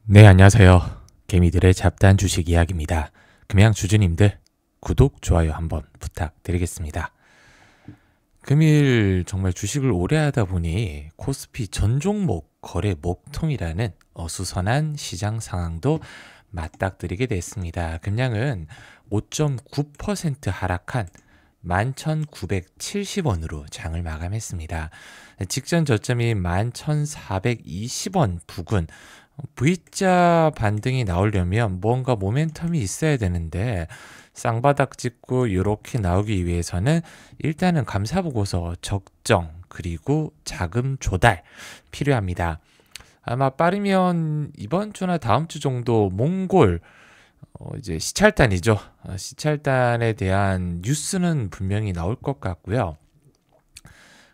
네, 안녕하세요. 개미들의 잡다한 주식 이야기입니다. 금양 주주님들 구독, 좋아요 한번 부탁드리겠습니다. 금일 정말 주식을 오래 하다 보니 코스피 전 종목 거래 목통이라는 어수선한 시장 상황도 맞닥뜨리게 됐습니다. 금양은 5.9% 하락한 11,970원으로 장을 마감했습니다. 직전 저점이 11,420원 부근, V자 반등이 나오려면 뭔가 모멘텀이 있어야 되는데 쌍바닥 찍고 이렇게 나오기 위해서는 일단은 감사보고서 적정 그리고 자금 조달 필요합니다. 아마 빠르면 이번 주나 다음 주 정도 몽골 이제 시찰단이죠. 시찰단에 대한 뉴스는 분명히 나올 것 같고요.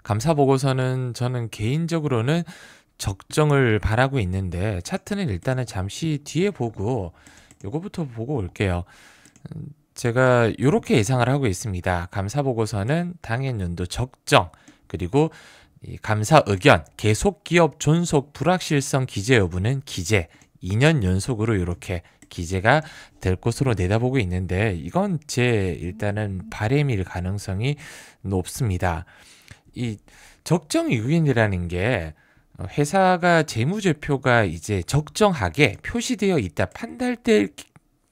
감사보고서는 저는 개인적으로는 적정을 바라고 있는데 차트는 일단은 잠시 뒤에 보고 요거부터 보고 올게요. 제가 이렇게 예상을 하고 있습니다. 감사보고서는 당해 연도 적정 그리고 이 감사 의견 계속 기업 존속 불확실성 기재 여부는 기재 2년 연속으로 이렇게 기재가 될 것으로 내다보고 있는데 이건 제 일단은 바람일 가능성이 높습니다. 이 적정 의견이라는 게 회사가 재무제표가 이제 적정하게 표시되어 있다 판단될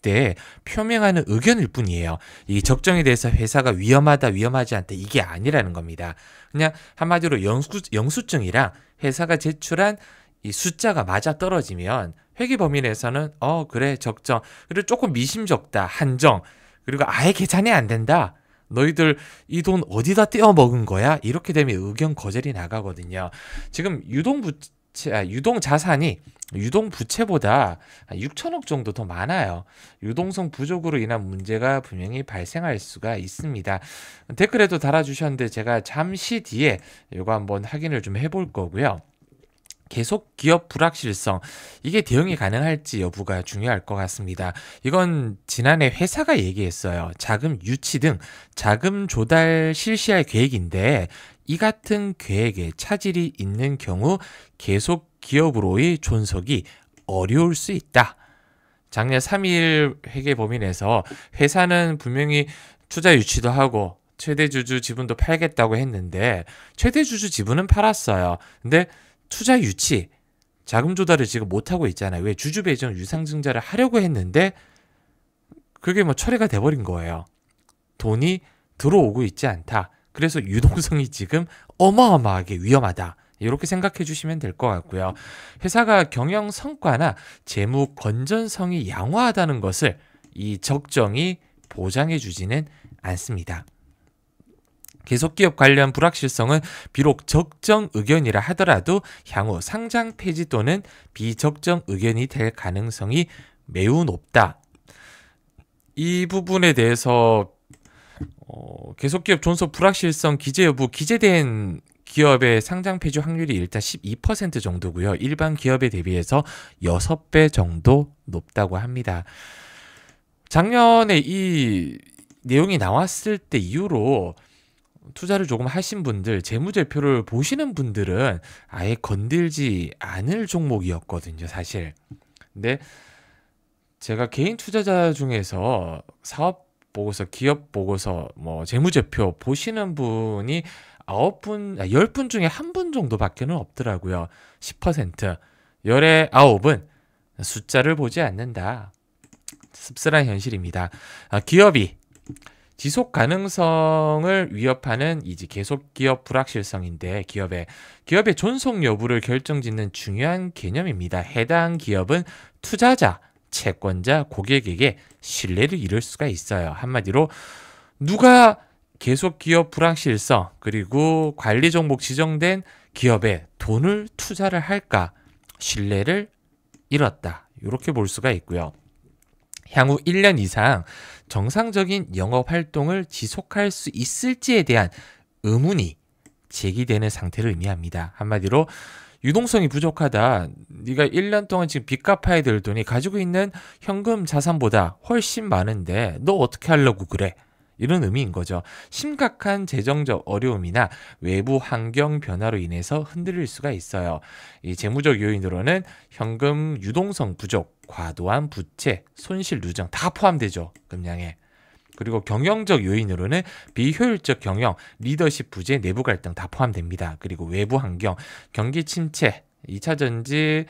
때 표명하는 의견일 뿐이에요. 이 적정에 대해서 회사가 위험하다 위험하지 않다 이게 아니라는 겁니다. 그냥 한마디로 영수증이랑 회사가 제출한 이 숫자가 맞아 떨어지면 회계 범위 내에서는 그래 적정 그리고 조금 미심쩍다 한정 그리고 아예 계산이 안 된다. 너희들 이 돈 어디다 떼어 먹은 거야? 이렇게 되면 의견 거절이 나가거든요. 지금 유동자산이 유동부채보다 6천억 정도 더 많아요. 유동성 부족으로 인한 문제가 분명히 발생할 수가 있습니다. 댓글에도 달아주셨는데 제가 잠시 뒤에 이거 한번 확인을 좀 해볼 거고요. 계속 기업 불확실성 이게 대응이 가능할지 여부가 중요할 것 같습니다. 이건 지난해 회사가 얘기했어요. 자금 유치 등 자금 조달 실시할 계획인데 이 같은 계획에 차질이 있는 경우 계속 기업으로의 존속이 어려울 수 있다. 작년 3일 회계 범위 내에서 회사는 분명히 투자 유치도 하고 최대 주주 지분도 팔겠다고 했는데 최대 주주 지분은 팔았어요. 근데 투자 유치, 자금 조달을 지금 못하고 있잖아요. 왜 주주 배정 유상증자를 하려고 했는데 그게 뭐 철회가 돼버린 거예요. 돈이 들어오고 있지 않다. 그래서 유동성이 지금 어마어마하게 위험하다. 이렇게 생각해 주시면 될 것 같고요. 회사가 경영 성과나 재무 건전성이 양호하다는 것을 이 적정이 보장해 주지는 않습니다. 계속기업 관련 불확실성은 비록 적정 의견이라 하더라도 향후 상장 폐지 또는 비적정 의견이 될 가능성이 매우 높다. 이 부분에 대해서 계속기업 존속 불확실성 기재 여부 기재된 기업의 상장 폐지 확률이 일단 12% 정도고요. 일반 기업에 대비해서 6배 정도 높다고 합니다. 작년에 이 내용이 나왔을 때 이후로 투자를 조금 하신 분들, 재무제표를 보시는 분들은 아예 건들지 않을 종목이었거든요, 사실. 근데 제가 개인 투자자 중에서 사업 보고서, 기업 보고서, 뭐 재무제표 보시는 분이 10분 중에 1분 정도밖에는 없더라고요. 10%. 열의 9은 숫자를 보지 않는다. 씁쓸한 현실입니다. 기업이 지속 가능성을 위협하는 이제 계속 기업 불확실성인데 기업의 존속 여부를 결정짓는 중요한 개념입니다. 해당 기업은 투자자, 채권자, 고객에게 신뢰를 잃을 수가 있어요. 한마디로 누가 계속 기업 불확실성 그리고 관리 종목 지정된 기업에 돈을 투자를 할까? 신뢰를 잃었다. 이렇게 볼 수가 있고요. 향후 1년 이상 정상적인 영업 활동을 지속할 수 있을지에 대한 의문이 제기되는 상태를 의미합니다. 한마디로 유동성이 부족하다. 네가 1년 동안 지금 빚 갚아야 될 돈이 가지고 있는 현금 자산보다 훨씬 많은데 너 어떻게 하려고 그래? 이런 의미인 거죠. 심각한 재정적 어려움이나 외부 환경 변화로 인해서 흔들릴 수가 있어요. 이 재무적 요인으로는 현금 유동성 부족, 과도한 부채, 손실 누정 다 포함되죠. 금량에. 그리고 경영적 요인으로는 비효율적 경영, 리더십 부재, 내부 갈등 다 포함됩니다. 그리고 외부 환경, 경기 침체, 2차 전지,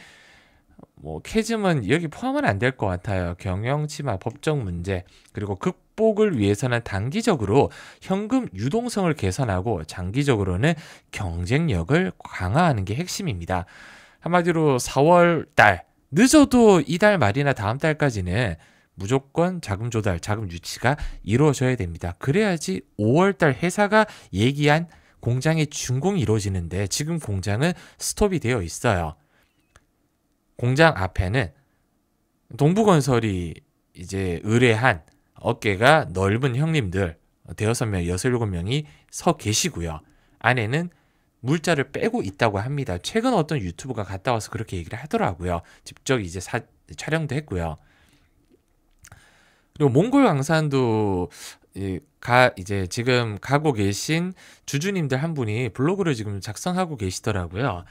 캐즘은 여기 포함은 안 될 것 같아요. 경영 침하, 법적 문제, 그리고 극복을 위해서는 단기적으로 현금 유동성을 개선하고 장기적으로는 경쟁력을 강화하는 게 핵심입니다. 한마디로 4월 달, 늦어도 이달 말이나 다음 달까지는 무조건 자금 조달, 자금 유치가 이루어져야 됩니다. 그래야지 5월 달 회사가 얘기한 공장의 준공이 이루어지는데 지금 공장은 스톱이 되어 있어요. 공장 앞에는 동부건설이 이제 의뢰한 어깨가 넓은 형님들 6명, 7명이 서 계시고요. 안에는 물자를 빼고 있다고 합니다. 최근 어떤 유튜브가 갔다 와서 그렇게 얘기를 하더라고요. 직접 이제 촬영도 했고요. 그리고 몽골 광산도 이제 지금 가고 계신 주주님들 한 분이 블로그를 지금 작성하고 계시더라고요.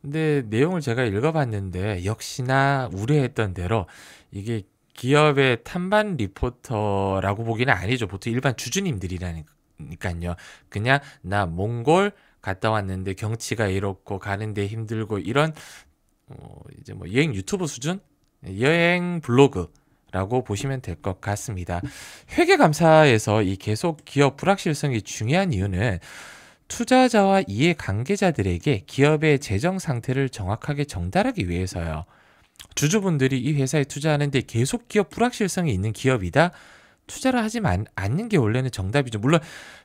근데 내용을 제가 읽어봤는데 역시나 우려했던 대로 이게 기업의 탐반 리포터라고 보기는 아니죠. 보통 일반 주주님들이라니까요. 그냥 나 몽골 갔다 왔는데 경치가 이렇고 가는데 힘들고 이런 이제 여행 유튜버 수준? 여행 블로그라고 보시면 될 것 같습니다. 회계감사에서 이 계속 기업 불확실성이 중요한 이유는 투자자와 이해관계자들에게 기업의 재정 상태를 정확하게 전달하기 위해서요. 주주분들이 이 회사에 투자하는데 계속 기업 불확실성이 있는 기업이다? 투자를 하지 않는 게 원래는 정답이죠. 물론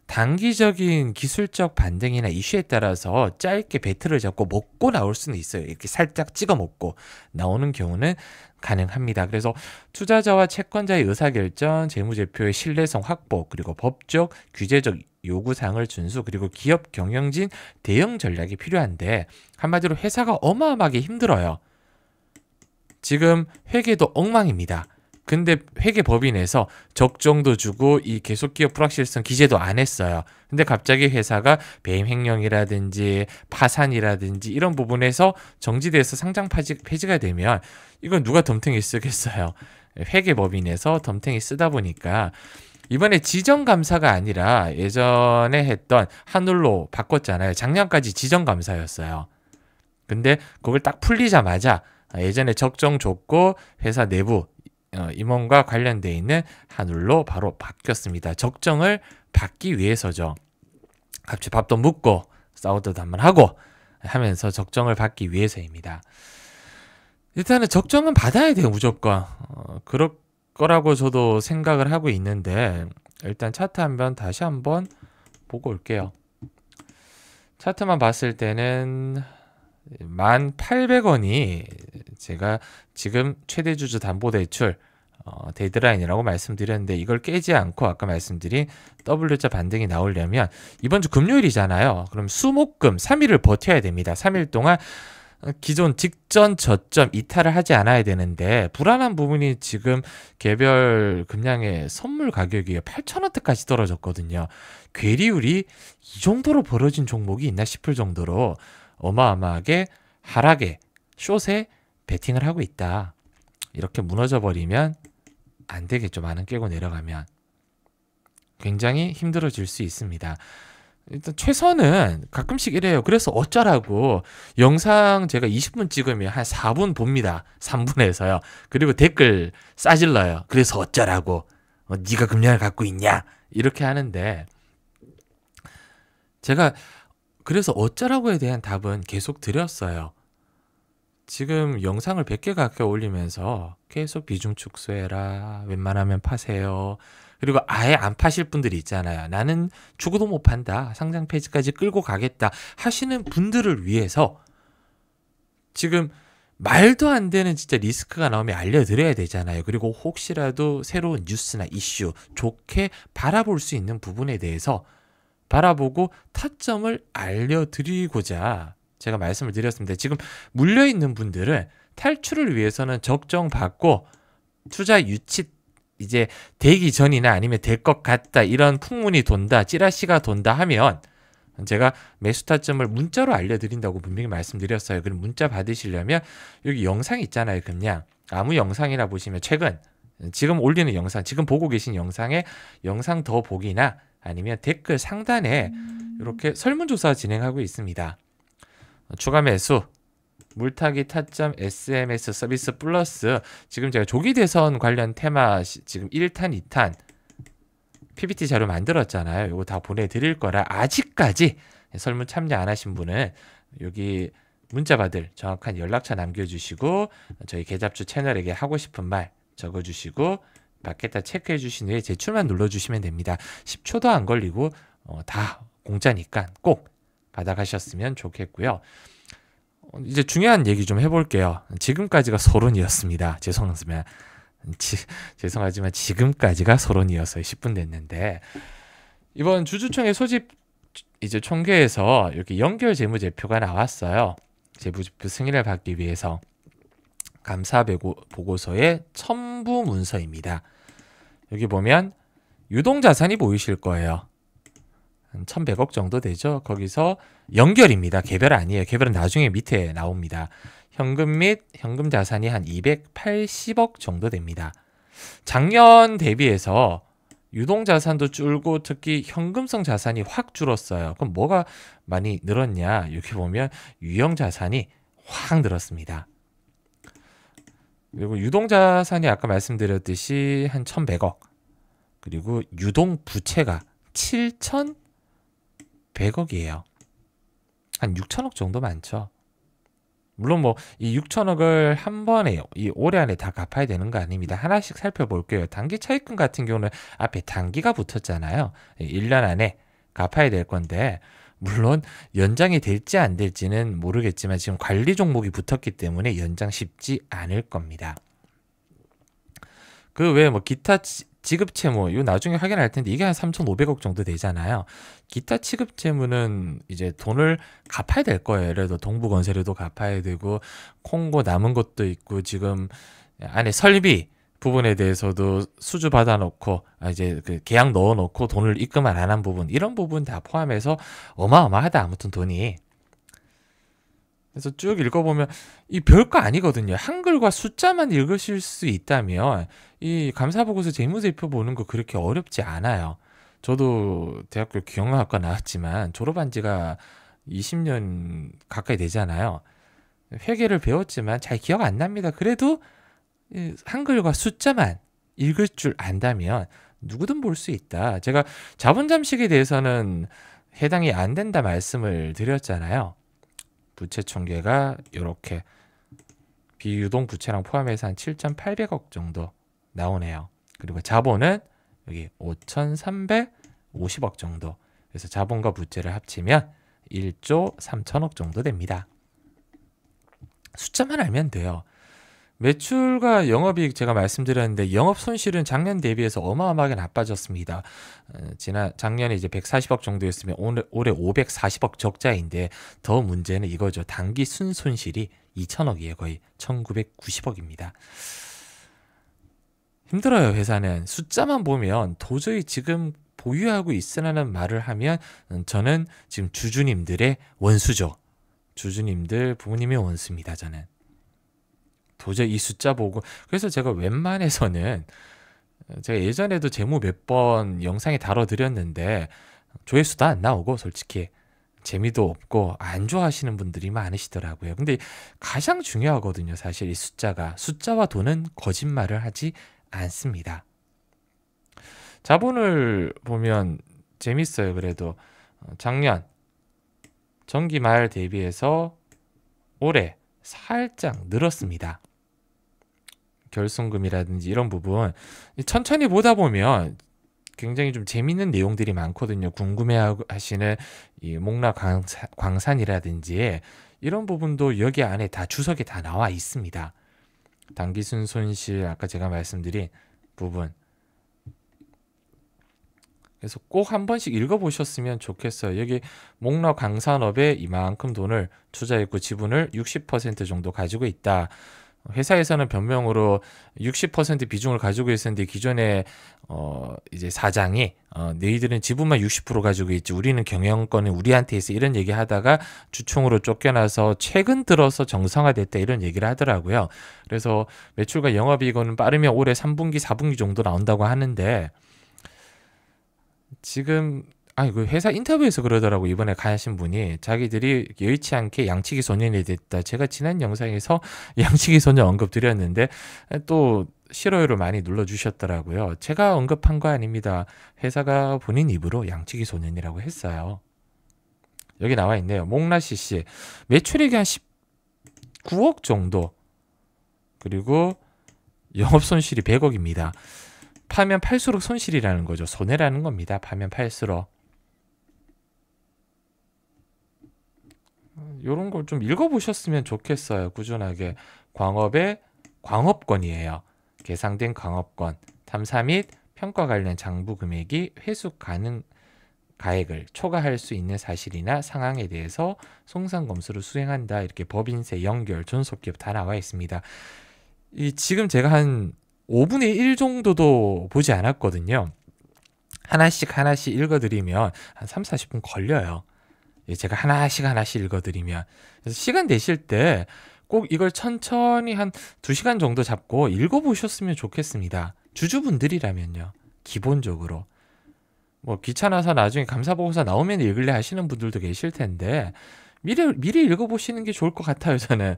단기적인 기술적 반등이나 이슈에 따라서 짧게 배틀을 잡고 먹고 나올 수는 있어요. 이렇게 살짝 찍어 먹고 나오는 경우는 가능합니다. 그래서 투자자와 채권자의 의사결정, 재무제표의 신뢰성 확보, 그리고 법적, 규제적 요구사항을 준수, 그리고 기업 경영진 대응 전략이 필요한데 한마디로 회사가 어마어마하게 힘들어요. 지금 회계도 엉망입니다. 근데 회계법인에서 적정도 주고 이 계속기업 불확실성 기재도 안 했어요. 근데 갑자기 회사가 배임 횡령이라든지 파산이라든지 이런 부분에서 정지돼서 상장 폐지가 되면 이건 누가 덤탱이 쓰겠어요. 회계법인에서 덤탱이 쓰다 보니까 이번에 지정감사가 아니라 예전에 했던 한울로 바꿨잖아요. 작년까지 지정감사였어요. 근데 그걸 딱 풀리자마자 예전에 적정 줬고 회사 내부 임원과 관련돼 있는 한울로 바로 바뀌었습니다. 적정을 받기 위해서죠. 같이 밥도 먹고 싸우도 한번 하고 하면서 적정을 받기 위해서입니다. 일단은 적정은 받아야 돼요. 무조건. 그럴 거라고 저도 생각을 하고 있는데 일단 차트 다시 한번 보고 올게요. 차트만 봤을 때는 1,800원이 제가 지금 최대주주 담보대출 데드라인이라고 말씀드렸는데 이걸 깨지 않고 아까 말씀드린 W자 반등이 나오려면 이번 주 금요일이잖아요. 그럼 수목금 3일을 버텨야 됩니다. 3일 동안 기존 직전 저점 이탈을 하지 않아야 되는데 불안한 부분이 지금 개별 금량의 선물 가격이 8,000원대까지 떨어졌거든요. 괴리율이 이 정도로 벌어진 종목이 있나 싶을 정도로 어마어마하게 하락에 숏에 베팅을 하고 있다. 이렇게 무너져 버리면 안 되겠죠. 만원 깨고 내려가면 굉장히 힘들어질 수 있습니다. 일단 최선은 가끔씩 이래요. 그래서 어쩌라고 영상 제가 20분 찍으면 한 4분 봅니다. 3분에서요. 그리고 댓글 싸질러요. 그래서 어쩌라고 네가 금량을 갖고 있냐 이렇게 하는데 제가 그래서 어쩌라고에 대한 답은 계속 드렸어요. 지금 영상을 100개 가까이 올리면서 계속 비중 축소해라. 웬만하면 파세요. 그리고 아예 안 파실 분들이 있잖아요. 나는 죽어도 못 판다. 상장 폐지까지 끌고 가겠다 하시는 분들을 위해서 지금 말도 안 되는 진짜 리스크가 나오면 알려드려야 되잖아요. 그리고 혹시라도 새로운 뉴스나 이슈 좋게 바라볼 수 있는 부분에 대해서 바라보고 타점을 알려드리고자 제가 말씀을 드렸습니다. 지금 물려있는 분들은 탈출을 위해서는 적정 받고 투자 유치 이제 되기 전이나 아니면 될 것 같다 이런 풍문이 돈다, 찌라시가 돈다 하면 제가 매수 타점을 문자로 알려드린다고 분명히 말씀드렸어요. 그럼 문자 받으시려면 여기 영상 있잖아요. 그냥 아무 영상이나 보시면 최근 지금 올리는 영상, 지금 보고 계신 영상에 영상 더 보기나 아니면 댓글 상단에 이렇게 설문조사 진행하고 있습니다. 추가 매수 물타기 타점 SMS 서비스 플러스 지금 제가 조기 대선 관련 테마 지금 1탄, 2탄 PPT 자료 만들었잖아요. 이거 다 보내드릴 거라 아직까지 설문 참여 안 하신 분은 여기 문자 받을 정확한 연락처 남겨주시고 저희 계잡주 채널에게 하고 싶은 말 적어주시고 받겠다 체크해 주신 후에 제출만 눌러주시면 됩니다. 10초도 안 걸리고 다 공짜니까 꼭 받아가셨으면 좋겠고요. 이제 중요한 얘기 좀 해볼게요. 지금까지가 서론이었습니다. 죄송하지만 지금까지가 서론이어서 10분 됐는데 이번 주주총회 소집 이제 총회에서 이렇게 연결 재무제표가 나왔어요. 재무제표 승인을 받기 위해서 감사 보고서의 첨부 문서입니다. 여기 보면 유동자산이 보이실 거예요. 한 1,100억 정도 되죠. 거기서 연결입니다. 개별 아니에요. 개별은 나중에 밑에 나옵니다. 현금 및 현금 자산이 한 280억 정도 됩니다. 작년 대비해서 유동자산도 줄고 특히 현금성 자산이 확 줄었어요. 그럼 뭐가 많이 늘었냐? 여기 보면 유형자산이 확 늘었습니다. 그리고 유동자산이 아까 말씀드렸듯이 한 1,100억 그리고 유동부채가 7,100억이에요. 한 6천억 정도 많죠. 물론 뭐 이 6천억을 한 번에 이 올해 안에 다 갚아야 되는 거 아닙니다. 하나씩 살펴볼게요. 단기 차입금 같은 경우는 앞에 단기가 붙었잖아요. 1년 안에 갚아야 될 건데 물론 연장이 될지 안 될지는 모르겠지만 지금 관리 종목이 붙었기 때문에 연장 쉽지 않을 겁니다. 그 외에 뭐 기타 지급 채무 이거 나중에 확인할 텐데 이게 한 3,500억 정도 되잖아요. 기타 지급 채무는 이제 돈을 갚아야 될 거예요. 예를 들어 동부건설에도 갚아야 되고 콩고 남은 것도 있고 지금 안에 설비 부분에 대해서도 수주 받아놓고 이제 그 계약 넣어놓고 돈을 입금 안 한 부분 이런 부분 다 포함해서 어마어마하다. 아무튼 돈이. 그래서 쭉 읽어보면 이 별거 아니거든요. 한글과 숫자만 읽으실 수 있다면 이 감사보고서 재무제표 보는 거 그렇게 어렵지 않아요. 저도 대학교 경영학과 나왔지만 졸업한 지가 20년 가까이 되잖아요. 회계를 배웠지만 잘 기억 안 납니다. 그래도 한글과 숫자만 읽을 줄 안다면 누구든 볼 수 있다. 제가 자본 잠식에 대해서는 해당이 안 된다 말씀을 드렸잖아요. 부채 총계가 이렇게 비유동 부채랑 포함해서 한 7,800억 정도 나오네요. 그리고 자본은 여기 5,350억 정도. 그래서 자본과 부채를 합치면 1조 3천억 정도 됩니다. 숫자만 알면 돼요. 매출과 영업이익 제가 말씀드렸는데 영업 손실은 작년 대비해서 어마어마하게 나빠졌습니다. 작년에 이제 140억 정도였으면 올해 540억 적자인데 더 문제는 이거죠. 단기 순손실이 2천억이에요. 거의 1990억입니다. 힘들어요. 회사는. 숫자만 보면 도저히 지금 보유하고 있으라는 말을 하면 저는 지금 주주님들의 원수죠. 주주님들 부모님의 원수입니다. 저는. 도저히 이 숫자 보고 그래서 제가 웬만해서는 제가 예전에도 재무 몇 번 영상에 다뤄드렸는데 조회수도 안 나오고 솔직히 재미도 없고 안 좋아하시는 분들이 많으시더라고요. 근데 가장 중요하거든요. 사실 이 숫자와 돈은 거짓말을 하지 않습니다. 자본을 보면 재밌어요. 그래도 작년 전기 말 대비해서 올해 살짝 늘었습니다. 결손금이라든지 이런 부분 천천히 보다 보면 굉장히 좀 재밌는 내용들이 많거든요. 궁금해하시는 이 목라 광산이라든지 이런 부분도 여기 안에 다 주석에 다 나와 있습니다. 단기순 손실 아까 제가 말씀드린 부분 그래서 꼭 한 번씩 읽어보셨으면 좋겠어요. 여기 목라 광산업에 이만큼 돈을 투자했고 지분을 60% 정도 가지고 있다. 회사에서는 변명으로 60% 비중을 가지고 있었는데 기존에 이제 사장이 너희들은 지분만 60% 가지고 있지 우리는 경영권은 우리한테 있어 이런 얘기 하다가 주총으로 쫓겨나서 최근 들어서 정상화됐다 이런 얘기를 하더라고요. 그래서 매출과 영업이익은 빠르면 올해 3분기 4분기 정도 나온다고 하는데 지금 그 회사 인터뷰에서 그러더라고. 이번에 가신 분이 자기들이 여의치 않게 양치기 소년이 됐다. 제가 지난 영상에서 양치기 소년 언급 드렸는데 또 싫어요를 많이 눌러주셨더라고요. 제가 언급한 거 아닙니다. 회사가 본인 입으로 양치기 소년이라고 했어요. 여기 나와 있네요. 목라시 씨 매출액이 한 19억 정도, 그리고 영업 손실이 100억입니다. 파면 팔수록 손실이라는 거죠. 손해라는 겁니다. 파면 팔수록. 이런 걸 좀 읽어보셨으면 좋겠어요. 꾸준하게. 광업의 광업권이에요. 계상된 광업권. 탐사 및 평가 관련 장부 금액이 회수 가능 가액을 초과할 수 있는 사실이나 상황에 대해서 송산 검수를 수행한다. 이렇게 법인세, 연결, 존속기업 다 나와 있습니다. 지금 제가 한 5분의 1 정도도 보지 않았거든요. 하나씩 읽어드리면 한 3, 40분 걸려요. 제가 하나씩 읽어드리면. 그래서 시간 되실 때 꼭 이걸 천천히 한 2시간 정도 잡고 읽어보셨으면 좋겠습니다. 주주분들이라면요. 기본적으로. 뭐 귀찮아서 나중에 감사보고서 나오면 읽을래 하시는 분들도 계실 텐데 미리 읽어보시는 게 좋을 것 같아요. 저는.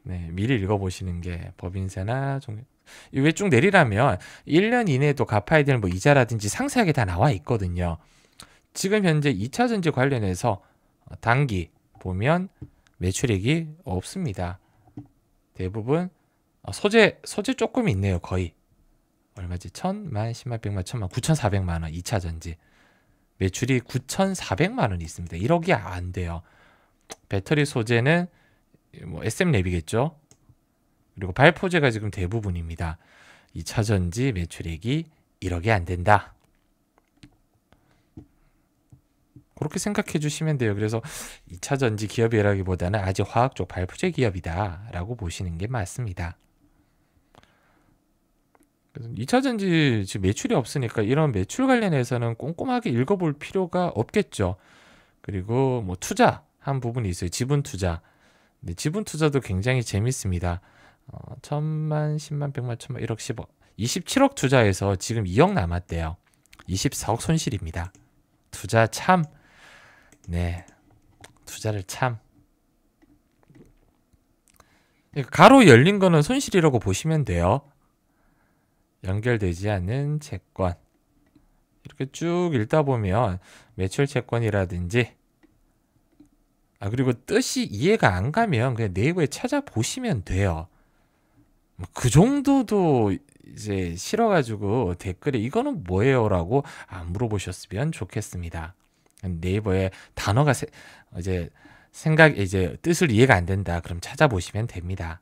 네, 미리 읽어보시는 게 법인세나 왜 쭉 내리라면 1년 이내에도 갚아야 되는 뭐 이자라든지 상세하게 다 나와 있거든요. 지금 현재 2차전지 관련해서 단기 보면 매출액이 없습니다. 대부분 소재 조금 있네요. 거의 얼마지? 1000만, 10만, 100만, 1000만, 9,400만 원 2차전지 매출이 9,400만 원이 있습니다. 1억이 안 돼요. 배터리 소재는 뭐 SM랩이겠죠. 그리고 발포제가 지금 대부분입니다. 2차전지 매출액이 1억이 안 된다. 그렇게 생각해 주시면 돼요. 그래서 2차전지 기업이라기보다는 아직 화학 쪽 발포제 기업이다 라고 보시는 게 맞습니다. 그래서 2차전지 지금 매출이 없으니까 이런 매출 관련해서는 꼼꼼하게 읽어볼 필요가 없겠죠. 그리고 뭐 투자 한 부분이 있어요. 지분 투자. 네, 지분 투자도 굉장히 재밌습니다. 1000만, 10만, 100만, 1000만, 1억, 10억 27억 투자해서 지금 2억 남았대요. 24억 손실입니다. 투자 참, 네, 투자를 참. 가로 열린 거는 손실이라고 보시면 돼요. 연결되지 않는 채권 이렇게 쭉 읽다 보면 매출 채권이라든지 그리고 뜻이 이해가 안 가면 그냥 네이버에 찾아보시면 돼요. 그 정도도 이제 싫어가지고 댓글에 이거는 뭐예요? 라고 안 물어보셨으면 좋겠습니다. 네이버에 단어가 이제 뜻을 이해가 안 된다. 그럼 찾아보시면 됩니다.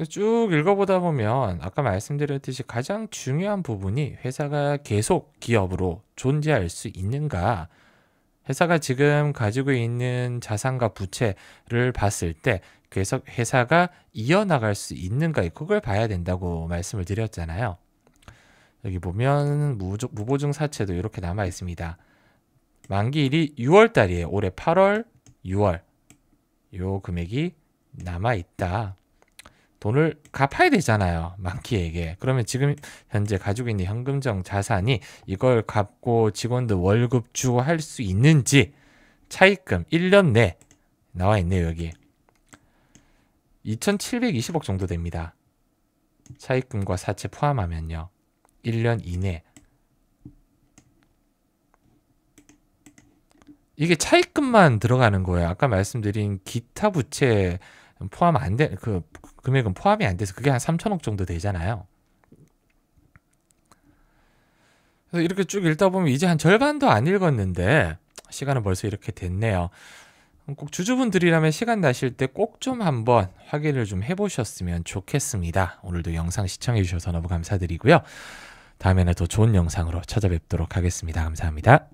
쭉 읽어보다 보면 아까 말씀드렸듯이 가장 중요한 부분이 회사가 계속 기업으로 존재할 수 있는가, 회사가 지금 가지고 있는 자산과 부채를 봤을 때 계속 회사가 이어나갈 수 있는가, 그걸 봐야 된다고 말씀을 드렸잖아요. 여기 보면 무보증 사채도 이렇게 남아 있습니다. 만기일이 6월 달이에요. 올해 8월, 6월 요 금액이 남아 있다. 돈을 갚아야 되잖아요. 만기에게. 그러면 지금 현재 가지고 있는 현금성 자산이 이걸 갚고 직원들 월급 주고 할 수 있는지 차입금 1년 내 나와 있네요. 여기 2720억 정도 됩니다. 차입금과 사채 포함하면요. 1년 이내. 이게 차입금만 들어가는 거예요. 아까 말씀드린 기타 부채 포함 안 돼, 그 금액은 포함이 안 돼서 그게 한 3천억 정도 되잖아요. 그래서 이렇게 쭉 읽다 보면 이제 한 절반도 안 읽었는데 시간은 벌써 이렇게 됐네요. 꼭 주주분들이라면 시간 나실 때 꼭 좀 한번 확인을 좀 해보셨으면 좋겠습니다. 오늘도 영상 시청해 주셔서 너무 감사드리고요. 다음에는 더 좋은 영상으로 찾아뵙도록 하겠습니다. 감사합니다.